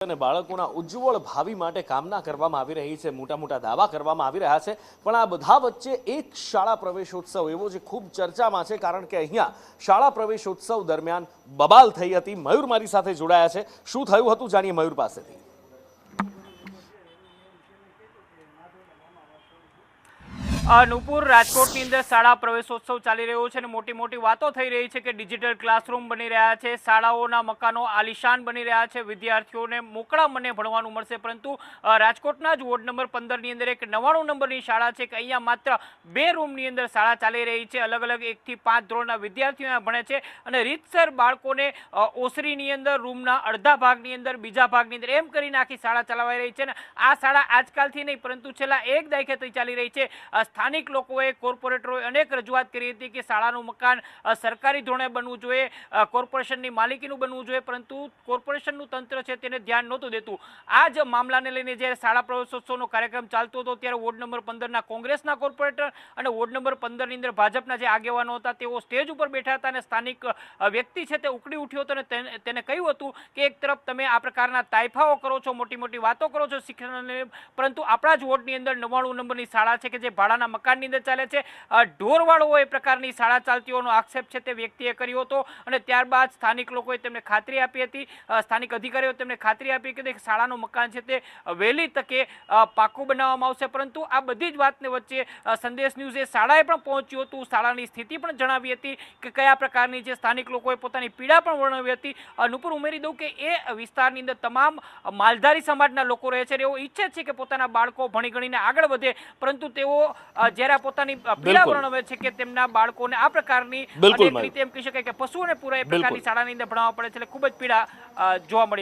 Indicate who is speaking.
Speaker 1: અને બાળકોના ઉજ્જવળ ભાવિ માટે કામના કરવામાં આવી રહી છે, મોટા મોટા દાવા કરવામાં આવી રહ્યા છે। પણ આ બધા વચ્ચે એક શાળા પ્રવેશોત્સવ એવો જે ખૂબ ચર્ચામાં છે, કારણ કે અહીંયા શાળા પ્રવેશોત્સવ દરમિયાન બબાલ થઈ હતી। મયુર મારી સાથે જોડાયા છે, શું થયું હતું જાણીએ મયુર પાસેથી।
Speaker 2: નુપુર, રાજકોટની અંદર શાળા પ્રવેશોત્સવ ચાલી રહ્યો છે અને મોટી મોટી વાતો થઈ રહી છે કે ડિજિટલ ક્લાસરૂમ બની રહ્યા છે, શાળાઓના મકાનો આલિશાન બની રહ્યા છે, વિદ્યાર્થીઓને મોકળા મને ભણવાનું મળશે। પરંતુ રાજકોટના જ વોર્ડ નંબર 15 ની અંદર એક 99 નંબરની શાળા છે કે અહીંયા માત્ર 2 રૂમની અંદર શાળા ચાલી રહી છે। અલગ અલગ 1 થી 5 ધોરણના વિદ્યાર્થીઓ અહીંયા ભણે છે અને રીતસર બાળકોને ઓસરીની અંદર રૂમના અડધા ભાગની અંદર, બીજા ભાગની અંદર એમ કરીને આખી શાળા ચલાવાઈ રહી છે। આ શાળા આજકાલથી નહીં પરંતુ છેલ્લા 1 દાયકાથી ચાલી રહી છે। સ્થાનિક લોકોએ, કોર્પોરેટરોએ અનેક રજૂઆત કરી હતી કે શાળાનું મકાન સરકારી ધોરણે બનવું જોઈએ, કોર્પોરેશનની માલિકીનું બનવું જોઈએ, પરંતુ કોર્પોરેશનનું તંત્ર છે તેને ધ્યાન નહોતું દેતું। આ જ મામલાને લઈને જ્યારે શાળા પ્રવેશોત્સવનો કાર્યક્રમ ચાલતો હતો ત્યારે વોર્ડ નંબર 15ના કોંગ્રેસના કોર્પોરેટર અને વોર્ડ નંબર 15ની અંદર ભાજપના જે આગેવાનો હતા તેઓ સ્ટેજ ઉપર બેઠા હતા અને સ્થાનિક વ્યક્તિ છે તે ઉકળી ઉઠ્યો હતો અને તેને કહ્યું હતું કે એક તરફ તમે આ પ્રકારના તાઇફાઓ કરો છો, મોટી મોટી વાતો કરો છો શિક્ષણને, પરંતુ આપણા જ વોર્ડની અંદર 99 નંબરની શાળા છે કે જે ભાડાના મકાનની અંદર ચાલે છે, ઢોરવાળો એ પ્રકારની શાળા ચાલતી હોવાનો આક્ષેપ છે તે વ્યક્તિએ કર્યો હતો અને ત્યારબાદ સ્થાનિક લોકોએ તેમને ખાતરી આપી હતી, સ્થાનિક અધિકારીઓ તેમને ખાતરી આપી કે શાળાનું મકાન છે તે વહેલી તકે પાકું બનાવવામાં આવશે। પરંતુ આ બધી જ વાતને વચ્ચે સંદેશ ન્યૂઝે શાળાએ પણ પહોંચ્યું હતું, શાળાની સ્થિતિ પણ જણાવી હતી કે કયા પ્રકારની જે સ્થાનિક લોકોએ પોતાની પીડા પણ વર્ણવી હતી। નુપુર, ઉમેરી દઉં કે એ વિસ્તારની અંદર તમામ માલધારી સમાજના લોકો રહે છે, તેઓ ઈચ્છે છે કે પોતાના બાળકો ભણી ગણીને આગળ વધે, પરંતુ તેઓ જ્યારે પોતાની પીડા વર્ણવે છે કે તેમના બાળકોને આ પ્રકારની અનેક રીતે એમ કહી શકાય કે પશુઓને પૂરા એ પ્રકારની શાળાની અંદર ભણાવવા પડે છે, એટલે ખૂબ જ પીડા જોવા મળી।